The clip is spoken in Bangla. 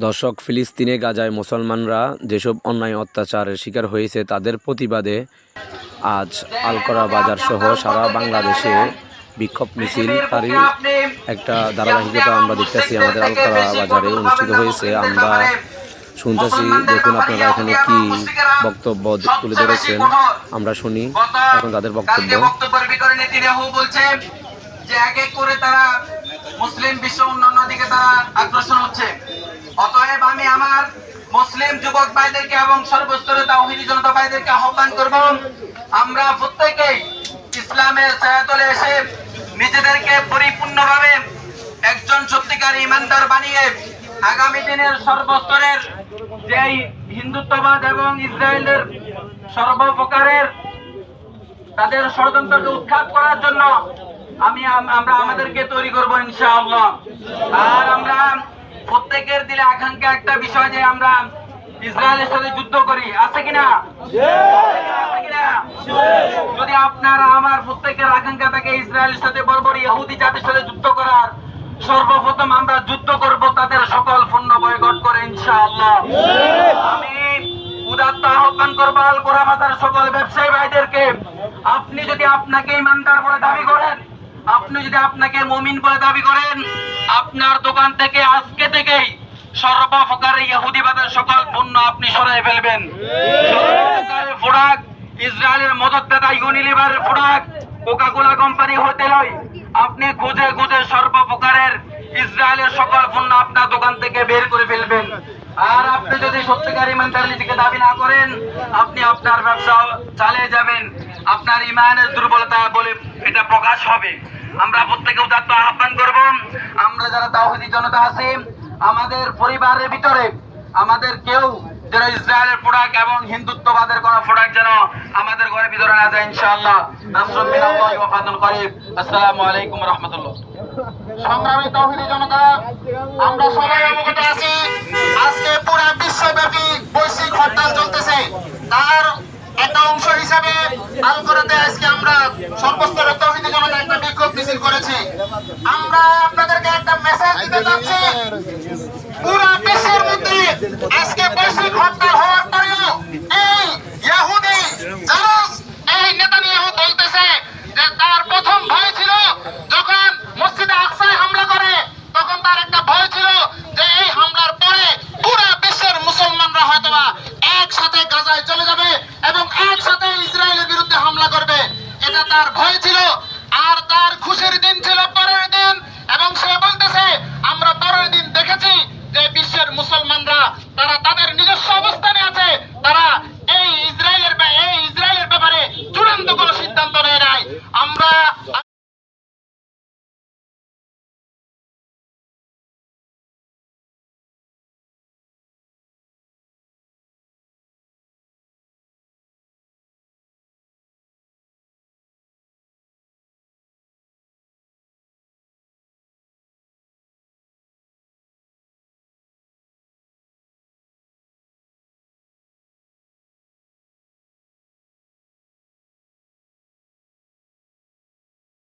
দর্শক, ফিলিস্তিনে গাজায় মুসলমানরা যেসব অন্যায় অত্যাচারের শিকার হয়েছে তাদের প্রতিবাদে আজ আলকরা বাজার সহ সারা বাংলাদেশে বিক্ষোভ মিছিল তারই একটা ধারাবাহিকতা আমরা দেখতেছি আমাদের আলকরা বাজারে অনুষ্ঠিত হয়েছে। আমরা শুনতেছি, দেখুন আপনারা এখানে কি বক্তব্য তুলে ধরেছেন, আমরা শুনি এখন তাদের বক্তব্য। যে এক এক করে তারা মুসলিম বিশ্ব অন্যান্য দিকে তারা আগ্রসর হচ্ছে। অতএব আমি আমার মুসলিম যুবক ভাইদেরকে এবং সর্বস্তরে তাওহীদি জনতা ভাইদেরকে আহ্বান করব, আমরা প্রত্যেকেই ইসলামের ছায়াতলে এসে নিজেদেরকে পরিপূর্ণভাবে একজন সত্যিকার ইমানদার বানিয়ে আগামী দিনের সর্বস্তরের যেই হিন্দুত্ববাদ এবং ইসরায়েলের সর্বপ্রকারের তাদের ষড়যন্ত্রকে উৎখাত করার জন্য আমরা আমাদেরকে তৈরি করব ইনশাআল্লাহ। আর আমরা প্রত্যেকের দিলে আকাঙ্ক্ষা একটা বিষয় যে আমরা ইসরায়েলের সাথে যুদ্ধ করি, আছে কিনা? যদি আপনারা আমার প্রত্যেকের আকাঙ্ক্ষা থাকে ইসরায়েলের সাথে বর্বর ইহুদি জাতির সাথে যুদ্ধ করার, সর্বপ্রথম আমরা যুদ্ধ করব তাদের সকল পণ্য বয়কট করে ইনশাআল্লাহ। আমি উদাত্ত আহ্বান করবো আলকরা বাজার সকল ব্যবসায়ী ভাইদেরকে, আপনি যদি আপনাকে ইমানদার বলে দাবি করেন, আপনি যদি আপনাকে মুমিন বলে দাবি করেন, আপনার দোকান থেকে আজকে থেকেই সর্বপ্রকারের ইহুদিবাদের সকল পণ্য আপনি সরাই ফেলবেন। সর্বপ্রকারের প্রোডাক্ট, ইসরায়েলের মদতদাতা ইউনিলিভারের প্রোডাক্ট, কোকা-কোলা কোম্পানি হতে লয়, আপনি খুঁজে খুঁজে সর্বপ্রকারের ইসরায়েলের সকল পণ্য আপনার দোকান থেকে বের করে ফেলবেন। আর আপনি যদি সত্যিকার ইমানদার নিজেকে দাবি না করেন, আপনি আপনার ব্যবসা চালিয়ে যাবেন, আপনার ইমানের দুর্বলতা বলে এটা প্রকাশ হবে। আমরা প্রত্যেকে উদাত্ত আহ্বান করব, আমরা যারা তাওহীদি জনতা আছি, আমাদের পরিবারের ভিতরে আমাদের কেউ যেন ইসরায়েলের প্রোডাক্ট এবং হিন্দুত্ববাদের কোন প্রোডাক্ট যেন আমাদের ঘরের ভিতরে না যায় ইনশাআল্লাহ। নাসরুম মিনাল্লাহি ওয়া ফাতহুন করিব। আসসালামু আলাইকুম ওয়া রাহমাতুল্লাহ। সংগ্রামী তাওহীদি জনতা, আমরা সবাই অবগত আছি আজকে পুরো বিশ্বব্যাপী বৈশ্বিক হরতাল চলতেছে। তার একটা অংশ হিসাবে আলকরাতে আজকে আমরা সর্বস্তরের তাওহীদি জনতা একটা বিক্ষোভ মিছিল করেছি। আমরা আপনাদেরকে একটা মেসেজ দিতে চাচ্ছি, পুরো বিশ্বের মধ্যে আজকে বৈশ্বিক হরতাল হওয়ার পরেও এই ইহুদি জারজ এই নেতানিয়াহু বলতেছে যে তার প্রথম ভয় ছিল যখন মসজিদে আকসায় হামলা করে, তখন তার একটা ভয় ছিল যে এই হামলার পরে পুরো বিশ্বের মুসলমানরা হয়তোবা একসাথে গাজায় চলে যাবে এবং একসাথে ইসরায়েলের বিরুদ্ধে হামলা করবে, এটা তার ভয় ছিল। আর তার খুশির দিন ছিল পরের দিন, এবং সে বলতেছে আমরা পরের দিন দেখেছি যে বিশ্বের মুসলমানরা তারা তাদের নিজস্ব অবস্থানে আছে, তারা এই ইসরায়েলের ব্যাপারে চূড়ান্ত কোনো সিদ্ধান্ত নেয় নাই। আমরা